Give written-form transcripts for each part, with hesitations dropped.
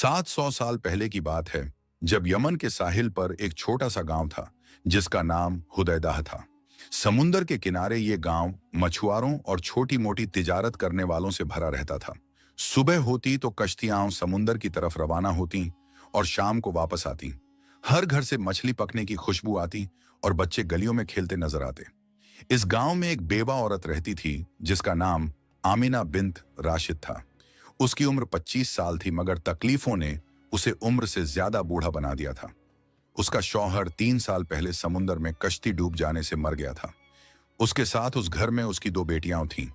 700 साल पहले की बात है जब यमन के साहिल पर एक छोटा सा गांव था जिसका नाम हुदैदाह था। समुंदर के किनारे ये गांव मछुआरों और छोटी मोटी तिजारत करने वालों से भरा रहता था। सुबह होती तो कश्तियां समुंदर की तरफ रवाना होती और शाम को वापस आती। हर घर से मछली पकने की खुशबू आती और बच्चे गलियों में खेलते नजर आते। इस गांव में एक बेवा औरत रहती थी जिसका नाम आमिना बिन्त राशिद था। उसकी उम्र 25 साल थी मगर तकलीफों ने उसे उम्र से ज्यादा बूढ़ा बना दिया था। उसका शौहर 3 साल पहले समुंदर में कश्ती डूब जाने से मर गया था। उसके साथ उस घर में उसकी 2 बेटियां थीं।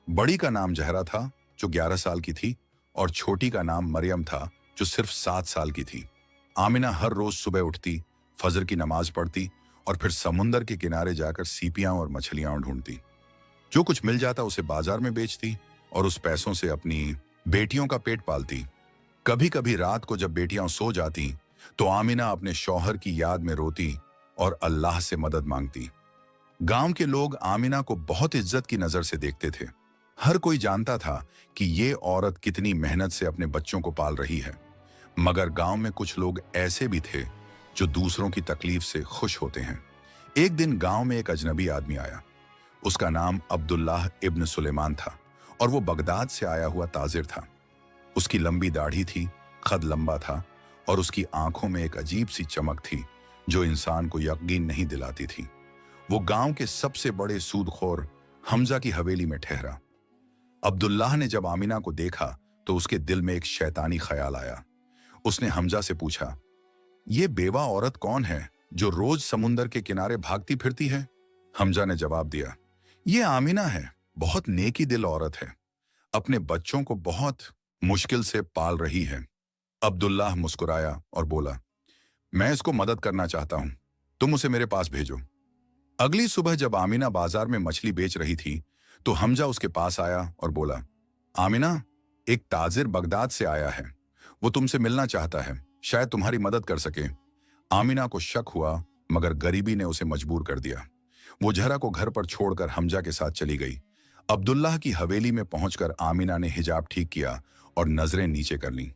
बड़ी का नाम जहरा था जो 11 साल की थी और छोटी का नाम मरियम था जो सिर्फ 7 साल की थी। आमिना हर रोज सुबह उठती, फजर की नमाज पढ़ती और फिर समुंदर के किनारे जाकर सीपियां और मछलियां ढूंढती। जो कुछ मिल जाता उसे बाजार में बेचती और उस पैसों से अपनी बेटियों का पेट पालती। कभी कभी रात को जब बेटियां सो जाती तो आमिना अपने शौहर की याद में रोती और अल्लाह से मदद मांगती। गांव के लोग आमिना को बहुत इज्जत की नजर से देखते थे। हर कोई जानता था कि ये औरत कितनी मेहनत से अपने बच्चों को पाल रही है। मगर गांव में कुछ लोग ऐसे भी थे जो दूसरों की तकलीफ से खुश होते हैं। एक दिन गांव में एक अजनबी आदमी आया। उसका नाम अब्दुल्लाह इब्न सुलेमान था और वो बगदाद से आया हुआ ताजिर था। उसकी लंबी दाढ़ी थी, कद लंबा था और उसकी आंखों में एक अजीब सी चमक थी जो इंसान को यकीन नहीं दिलाती थी। वो गांव के सबसे बड़े सूदखोर हमजा की हवेली में ठहरा। अब्दुल्लाह ने जब आमिना को देखा तो उसके दिल में एक शैतानी ख्याल आया। उसने हमजा से पूछा, ये बेवा औरत कौन है जो रोज समुंदर के किनारे भागती फिरती है? हमजा ने जवाब दिया, ये आमिना है, बहुत नेकी दिल औरत है, अपने बच्चों को बहुत मुश्किल से पाल रही है। अब्दुल्लाह मुस्कुराया और बोला, मैं इसको मदद करना चाहता हूं, तुम उसे मेरे पास भेजो। अगली सुबह जब आमिना बाजार में मछली बेच रही थी तो हमजा उसके पास आया और बोला, आमिना, एक ताजिर बगदाद से आया है, वो तुमसे मिलना चाहता है, शायद तुम्हारी मदद कर सके। आमिना को शक हुआ मगर गरीबी ने उसे मजबूर कर दिया। वो जहरा को घर पर छोड़कर हमजा के साथ चली गई। अब्दुल्लाह की हवेली में पहुंचकर आमिना ने हिजाब ठीक किया और नजरें नीचे कर लीं।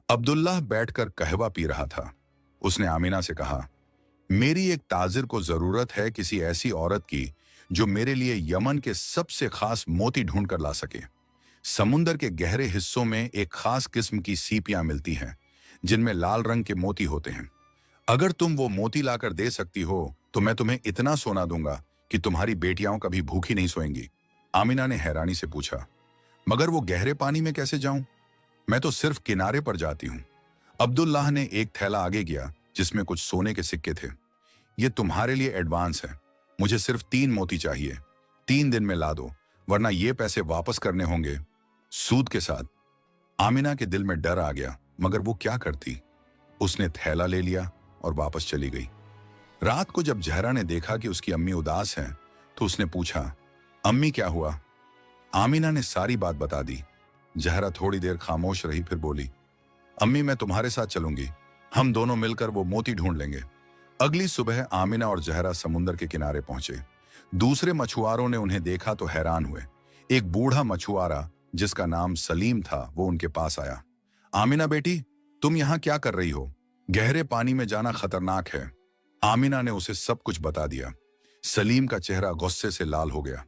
अब्दुल्लाह बैठकर कहवा पी रहा था। उसने आमिना से कहा, मेरी एक ताजिर को जरूरत है किसी ऐसी औरत की जो मेरे लिए यमन के सबसे खास मोती ढूंढ कर ला सके। समुंदर के गहरे हिस्सों में एक खास किस्म की सीपियां मिलती हैं जिनमें लाल रंग के मोती होते हैं। अगर तुम वो मोती लाकर दे सकती हो तो मैं तुम्हें इतना सोना दूंगा कि तुम्हारी बेटियां कभी भूखी नहीं सोएंगी। आमिना ने हैरानी से पूछा, मगर वो गहरे पानी में कैसे जाऊं? मैं तो सिर्फ किनारे पर जाती हूं। अब्दुल्लाह ने एक थैला आगे किया जिसमें कुछ सोने के सिक्के थे। ये तुम्हारे लिए एडवांस है, मुझे सिर्फ 3 मोती चाहिए, 3 दिन में ला दो वरना ये पैसे वापस करने होंगे सूद के साथ। आमिना के दिल में डर आ गया मगर वो क्या करती। उसने थैला ले लिया और वापस चली गई। रात को जब जहरा ने देखा कि उसकी अम्मी उदास हैं तो उसने पूछा, अम्मी क्या हुआ? आमिना ने सारी बात बता दी। जहरा थोड़ी देर खामोश रही, फिर बोली, अम्मी, मैं तुम्हारे साथ चलूंगी, हम दोनों मिलकर वो मोती ढूंढ लेंगे। अगली सुबह आमिना और जहरा समुंदर के किनारे पहुंचे। दूसरे मछुआरों ने उन्हें देखा तो हैरान हुए। एक बूढ़ा मछुआरा जिसका नाम सलीम था वो उनके पास आया। आमिना बेटी, तुम यहाँ क्या कर रही हो? गहरे पानी में जाना खतरनाक है। आमिना ने उसे सब कुछ बता दिया। सलीम का चेहरा गुस्से से लाल हो गया।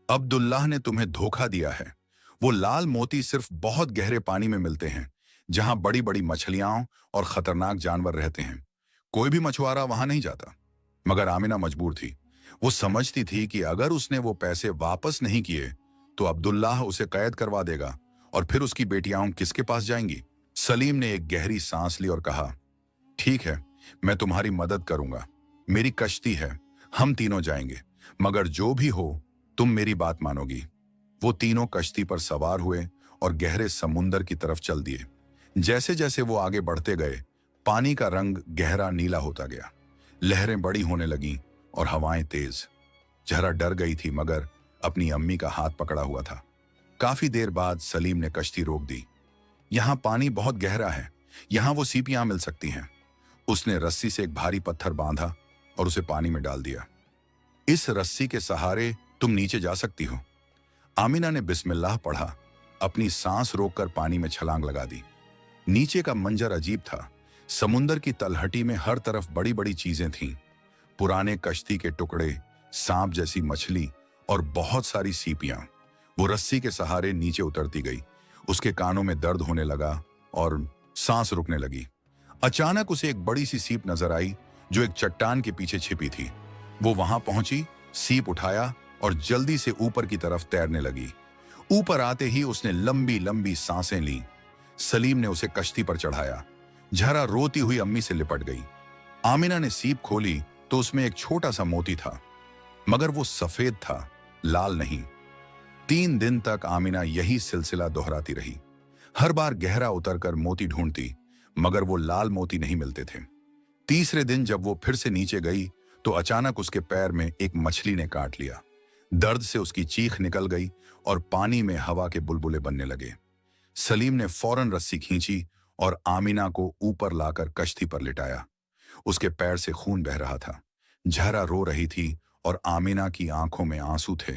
अब्दुल्लाह ने तुम्हें धोखा दिया है। वो लाल मोती सिर्फ बहुत गहरे पानी में मिलते हैं जहां बड़ी बड़ी मछलियां और खतरनाक जानवर रहते हैं। कोई भी मछुआरा वहां नहीं जाता। मगर आमिना मजबूर थी। वो समझती थी कि अगर उसने वो पैसे वापस नहीं किए तो अब्दुल्लाह उसे कैद करवा देगा और फिर उसकी बेटियां किसके पास जाएंगी। सलीम ने एक गहरी सांस ली और कहा, ठीक है, मैं तुम्हारी मदद करूंगा, मेरी कश्ती है, हम तीनों जाएंगे, मगर जो भी हो तुम मेरी बात मानोगी। वो तीनों कश्ती पर सवार हुए और गहरे समुंदर की तरफ चल दिए। जैसे जैसे वो आगे बढ़ते गए पानी का रंग गहरा नीला होता गया, लहरें बड़ी होने लगीं और हवाएं तेज। जहरा डर गई थी मगर अपनी अम्मी का हाथ पकड़ा हुआ था। काफी देर बाद सलीम ने कश्ती रोक दी। यहाँ पानी बहुत गहरा है, यहाँ वो सीपियां मिल सकती हैं। उसने रस्सी से एक भारी पत्थर बांधा और उसे पानी में डाल दिया। इस रस्सी के सहारे तुम नीचे जा सकती हो। आमिना ने बिस्मिल्लाह पढ़ा, अपनी सांस रोककर पानी में छलांग लगा दी। नीचे का मंजर अजीब था। समुंदर की तलहटी में हर तरफ बड़ी बड़ी चीजें थीं, पुराने कश्ती के टुकड़े, सांप जैसी मछली और बहुत सारी सीपियां। वो रस्सी के सहारे नीचे उतरती गई। उसके कानों में दर्द होने लगा और सांस रुकने लगी। अचानक उसे एक बड़ी सी सीप नजर आई जो एक चट्टान के पीछे छिपी थी। वो वहां पहुंची, सीप उठाया और जल्दी से ऊपर की तरफ तैरने लगी। ऊपर आते ही उसने लंबी लंबी सांसें लीं। सलीम ने उसे कश्ती पर चढ़ाया। झरा रोती हुई अम्मी से लिपट गई। आमिना ने सीप खोली तो उसमें एक छोटा सा मोती था, मगर वो सफेद था, लाल नहीं। 3 दिन तक आमिना यही सिलसिला दोहराती रही। हर बार गहरा उतरकर मोती ढूंढती, मगर वो लाल मोती नहीं मिलते थे। तीसरे दिन जब वो फिर से नीचे गई तो अचानक उसके पैर में एक मछली ने काट लिया। दर्द से उसकी चीख निकल गई और पानी में हवा के बुलबुले बनने लगे। सलीम ने फौरन रस्सी खींची और आमिना को ऊपर लाकर कश्ती पर लिटाया। उसके पैर से खून बह रहा था। झहरा रो रही थी और आमिना की आंखों में आंसू थे,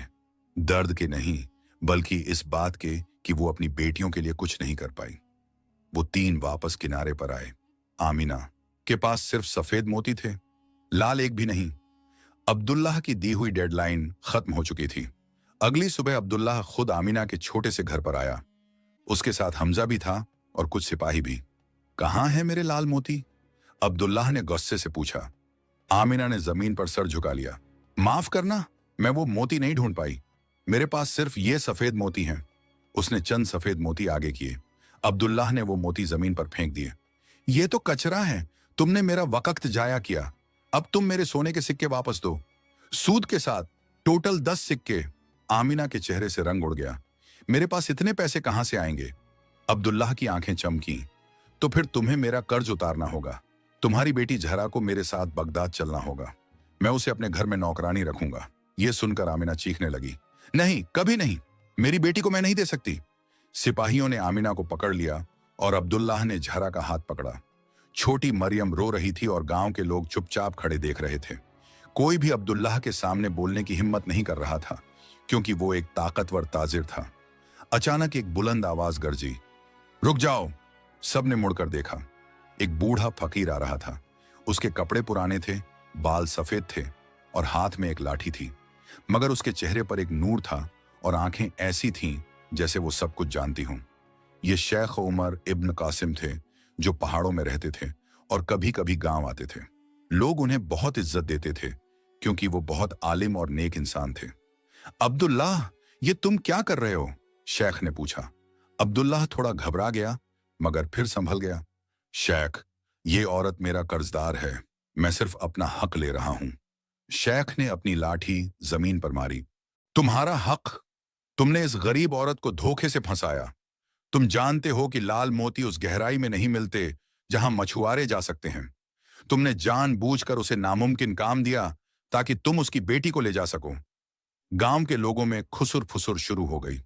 दर्द के नहीं बल्कि इस बात के कि वो अपनी बेटियों के लिए कुछ नहीं कर पाई। वो 3 वापस किनारे पर आए। आमिना के पास सिर्फ सफेद मोती थे, लाल एक भी नहीं। अब्दुल्लाह की दी हुई डेडलाइन खत्म हो चुकी थी। अगली सुबह अब्दुल्लाह खुद आमिना के छोटे से घर पर आया। उसके साथ हमजा भी था और कुछ सिपाही भी। कहाँ है मेरे लाल मोती? अब्दुल्लाह ने गुस्से से पूछा। आमिना ने जमीन पर सर झुका लिया। माफ करना, मैं वो मोती नहीं ढूंढ पाई। मेरे पास सिर्फ ये सफेद मोती हैं। उसने चंद सफेद मोती आगे किए। अब्दुल्लाह ने वो मोती जमीन पर फेंक दिए। ये तो कचरा है, तुमने मेरा वक्त जाया किया। अब तुम मेरे सोने के सिक्के वापस दो, सूद के साथ, टोटल 10 सिक्के। आमिना के चेहरे से रंग उड़ गया। मेरे पास इतने पैसे कहां से आएंगे? अब्दुल्लाह की आंखें चमकी। तो फिर तुम्हें मेरा कर्ज उतारना होगा। तुम्हारी बेटी जहरा को मेरे साथ बगदाद चलना होगा। मैं उसे अपने घर में नौकरानी रखूंगा। यह सुनकर आमिना चीखने लगी। नहीं, कभी नहीं, मेरी बेटी को मैं नहीं दे सकती। सिपाहियों ने आमिना को पकड़ लिया और अब्दुल्लाह ने जहरा का हाथ पकड़ा। छोटी मरियम रो रही थी और गांव के लोग चुपचाप खड़े देख रहे थे। कोई भी अब्दुल्लाह के सामने बोलने की हिम्मत नहीं कर रहा था, क्योंकि वो एक ताकतवर ताजिर था। अचानक एक बुलंद आवाज गरजी। रुक जाओ! सबने मुड़कर देखा। एक बूढ़ा फकीर आ रहा था। उसके कपड़े पुराने थे, बाल सफेद थे और हाथ में एक लाठी थी, मगर उसके चेहरे पर एक नूर था और आंखें ऐसी थीं जैसे वो सब कुछ जानती हों। ये शेख उमर इब्न कासिम थे, जो पहाड़ों में रहते थे और कभी कभी गांव आते थे। लोग उन्हें बहुत इज्जत देते थे क्योंकि वो बहुत आलिम और नेक इंसान थे। अब्दुल्लाह, ये तुम क्या कर रहे हो? शेख ने पूछा। अब्दुल्लाह थोड़ा घबरा गया, मगर फिर संभल गया। शेख, ये औरत मेरा कर्जदार है, मैं सिर्फ अपना हक ले रहा हूं। शेख ने अपनी लाठी जमीन पर मारी। तुम्हारा हक? तुमने इस गरीब औरत को धोखे से फंसाया। तुम जानते हो कि लाल मोती उस गहराई में नहीं मिलते जहां मछुआरे जा सकते हैं। तुमने जानबूझकर उसे नामुमकिन काम दिया ताकि तुम उसकी बेटी को ले जा सको। गांव के लोगों में खुसुर फुसुर शुरू हो गई।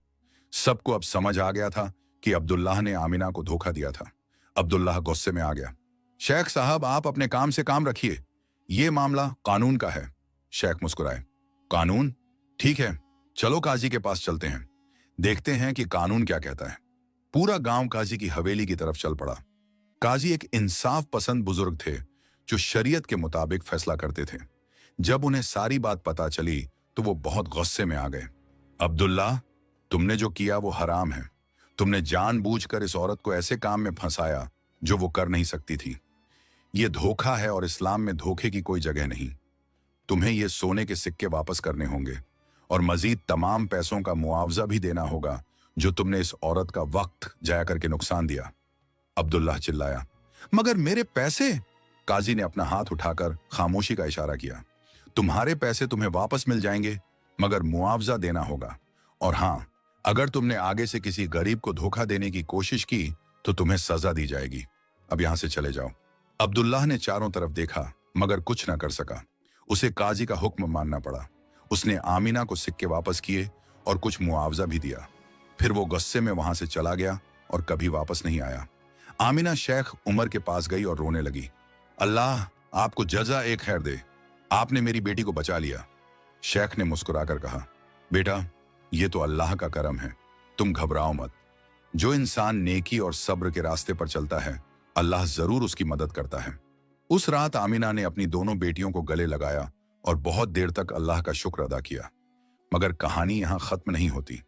सबको अब समझ आ गया था कि अब्दुल्लाह ने आमिना को धोखा दिया था। अब्दुल्लाह गुस्से में आ गया। शेख साहब, आप अपने काम से काम रखिए, ये मामला कानून का है। शेख मुस्कुराए। कानून? ठीक है, चलो काजी के पास चलते हैं, देखते हैं कि कानून क्या कहता है। पूरा गांव काजी की हवेली की तरफ चल पड़ा। काजी एक इंसाफ पसंद बुजुर्ग थे जो शरीयत के मुताबिक फैसला करते थे। जब उन्हें सारी बात पता चली तो वो बहुत गुस्से में आ गए। अब्दुल्लाह, तुमने जो किया वो हराम है। तुमने जानबूझकर इस औरत को ऐसे काम में फंसाया जो वो कर नहीं सकती थी। ये धोखा है और इस्लाम में धोखे की कोई जगह नहीं। तुम्हें ये सोने के सिक्के वापस करने होंगे और मजीद तमाम पैसों का मुआवजा भी देना होगा जो तुमने इस औरत का वक्त जाया करके नुकसान दिया। अब्दुल्लाह चिल्लाया। मगर मेरे पैसे? काजी ने अपना हाथ उठाकर खामोशी का इशारा किया। तुम्हारे पैसे तुम्हें वापस मिल जाएंगे, मगर मुआवजा देना होगा। और हां, अगर तुमने आगे से किसी गरीब को धोखा देने की कोशिश की तो तुम्हें सजा दी जाएगी। अब यहां से चले जाओ। अब्दुल्लाह ने चारों तरफ देखा, मगर कुछ न कर सका। उसे काजी का हुक्म मानना पड़ा। उसने आमिना को सिक्के वापस किए और कुछ मुआवजा भी दिया। फिर वो गुस्से में वहां से चला गया और कभी वापस नहीं आया। आमिना शेख उमर के पास गई और रोने लगी। अल्लाह आपको जजा एक खैर दे, आपने मेरी बेटी को बचा लिया। शेख ने मुस्कुराकर कहा, बेटा, ये तो अल्लाह का करम है, तुम घबराओ मत। जो इंसान नेकी और सब्र के रास्ते पर चलता है, अल्लाह जरूर उसकी मदद करता है। उस रात आमिना ने अपनी दोनों बेटियों को गले लगाया और बहुत देर तक अल्लाह का शुक्र अदा किया। मगर कहानी यहां खत्म नहीं होती।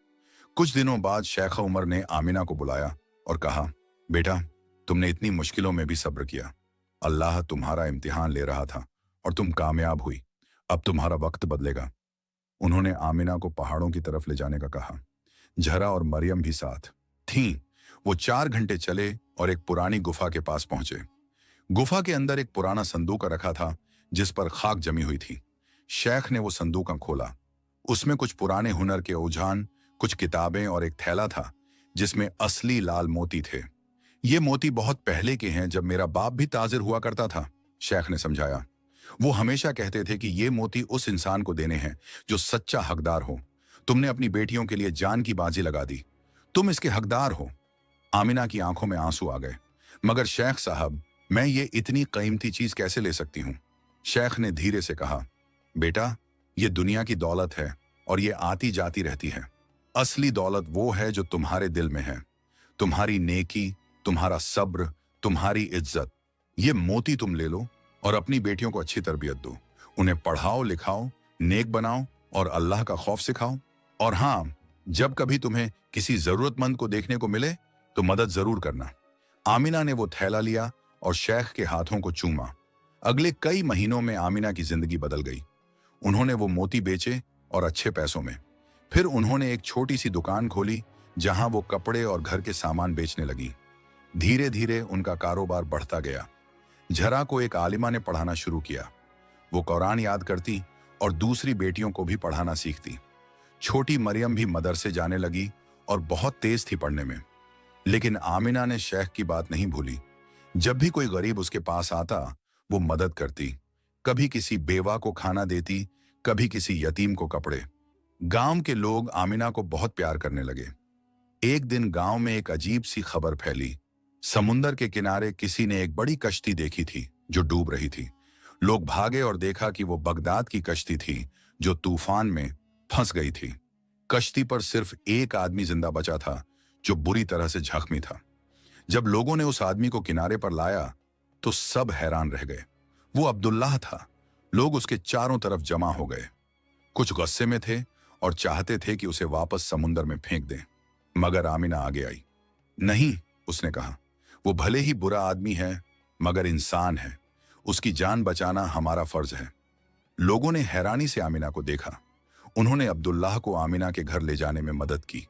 कुछ दिनों बाद शेख उमर ने आमिना को बुलाया और कहा, बेटा, तुमने इतनी मुश्किलों में भी सब्र किया। अल्लाह तुम्हारा इम्तिहान ले रहा था और तुम कामयाब हुई। अब तुम्हारा वक्त बदलेगा। उन्होंने आमिना को पहाड़ों की तरफ ले जाने का कहा। जहरा और मरियम भी साथ थीं। वो 4 घंटे चले और एक पुरानी गुफा के पास पहुंचे। गुफा के अंदर एक पुराना संदूक रखा था जिस पर खाक जमी हुई थी। शेख ने वो संदूक खोला। उसमें कुछ पुराने हुनर के औजान, कुछ किताबें और एक थैला था जिसमें असली लाल मोती थे। ये मोती बहुत पहले के हैं, जब मेरा बाप भी ताजिर हुआ करता था, शेख ने समझाया। वो हमेशा कहते थे कि ये मोती उस इंसान को देने हैं जो सच्चा हकदार हो। तुमने अपनी बेटियों के लिए जान की बाजी लगा दी, तुम इसके हकदार हो। आमिना की आंखों में आंसू आ गए। मगर शेख साहब, मैं ये इतनी कीमती चीज कैसे ले सकती हूँ? शेख ने धीरे से कहा, बेटा, ये दुनिया की दौलत है और ये आती जाती रहती है। असली दौलत वो है जो तुम्हारे दिल में है, तुम्हारी नेकी, तुम्हारा सब्र, तुम्हारी इज्जत। ये मोती तुम ले लो और अपनी बेटियों को अच्छी तरबियत दो। उन्हें पढ़ाओ लिखाओ, नेक बनाओ और अल्लाह का खौफ सिखाओ। और हाँ, जब कभी तुम्हें किसी जरूरतमंद को देखने को मिले तो मदद जरूर करना। आमिना ने वो थैला लिया और शेख के हाथों को चूमा। अगले कई महीनों में आमिना की जिंदगी बदल गई। उन्होंने वो मोती बेचे और अच्छे पैसों में। फिर उन्होंने एक छोटी सी दुकान खोली जहां वो कपड़े और घर के सामान बेचने लगी। धीरे धीरे उनका कारोबार बढ़ता गया। जहरा को एक आलिमा ने पढ़ाना शुरू किया। वो कुरान याद करती और दूसरी बेटियों को भी पढ़ाना सीखती। छोटी मरियम भी मदरसे जाने लगी और बहुत तेज थी पढ़ने में। लेकिन आमिना ने शेख की बात नहीं भूली। जब भी कोई गरीब उसके पास आता, वो मदद करती। कभी किसी बेवा को खाना देती, कभी किसी यतीम को कपड़े। गांव के लोग आमिना को बहुत प्यार करने लगे। एक दिन गांव में एक अजीब सी खबर फैली। समुंदर के किनारे किसी ने एक बड़ी कश्ती देखी थी जो डूब रही थी। लोग भागे और देखा कि वो बगदाद की कश्ती थी जो तूफान में फंस गई थी। कश्ती पर सिर्फ एक आदमी जिंदा बचा था जो बुरी तरह से जख्मी था। जब लोगों ने उस आदमी को किनारे पर लाया तो सब हैरान रह गए। वो अब्दुल्लाह था। लोग उसके चारों तरफ जमा हो गए। कुछ गुस्से में थे और चाहते थे कि उसे वापस समुंदर में फेंक दें। मगर आमिना आगे आई। नहीं, उसने कहा, वो भले ही बुरा आदमी है मगर इंसान है। उसकी जान बचाना हमारा फर्ज है। लोगों ने हैरानी से आमिना को देखा। उन्होंने अब्दुल्लाह को आमिना के घर ले जाने में मदद की।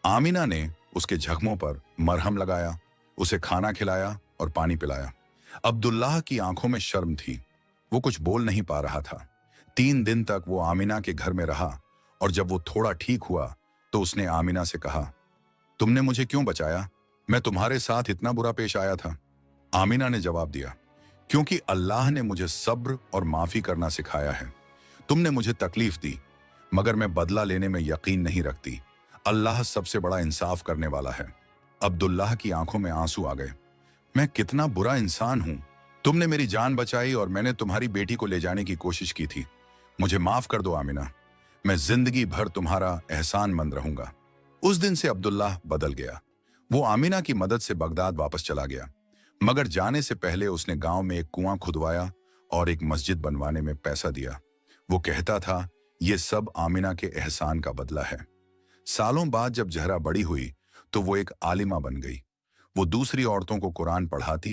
आमिना ने उसके जख्मों पर मरहम लगाया, उसे खाना खिलाया और पानी पिलाया। अब्दुल्लाह की आंखों में शर्म थी। वो कुछ बोल नहीं पा रहा था। 3 दिन तक वो आमिना के घर में रहा और जब वो थोड़ा ठीक हुआ तो उसने आमिना से कहा, तुमने मुझे क्यों बचाया? मैं तुम्हारे साथ इतना बुरा पेश आया था। आमिना ने जवाब दिया, क्योंकि अल्लाह ने मुझे सब्र और माफी करना सिखाया है। तुमने मुझे तकलीफ दी मगर मैं बदला लेने में यकीन नहीं रखती। अल्लाह सबसे बड़ा इंसाफ करने वाला है। अब्दुल्लाह की आंखों में आंसू आ गए। मैं कितना बुरा इंसान हूं। तुमने मेरी जान बचाई और मैंने तुम्हारी बेटी को ले जाने की कोशिश की थी। मुझे माफ कर दो आमिना। मैं जिंदगी भर तुम्हारा एहसानमंद रहूंगा। उस दिन से अब्दुल्लाह बदल गया। वो आमिना की मदद से बगदाद वापस चला गया। मगर जाने से पहले उसने गांव में एक कुआं खुदवाया और एक मस्जिद बनवाने में पैसा दिया। वो कहता था, ये सब आमिना के एहसान का बदला है। सालों बाद जब जहरा बड़ी हुई तो वो एक आलिमा बन गई। वो दूसरी औरतों को कुरान पढ़ाती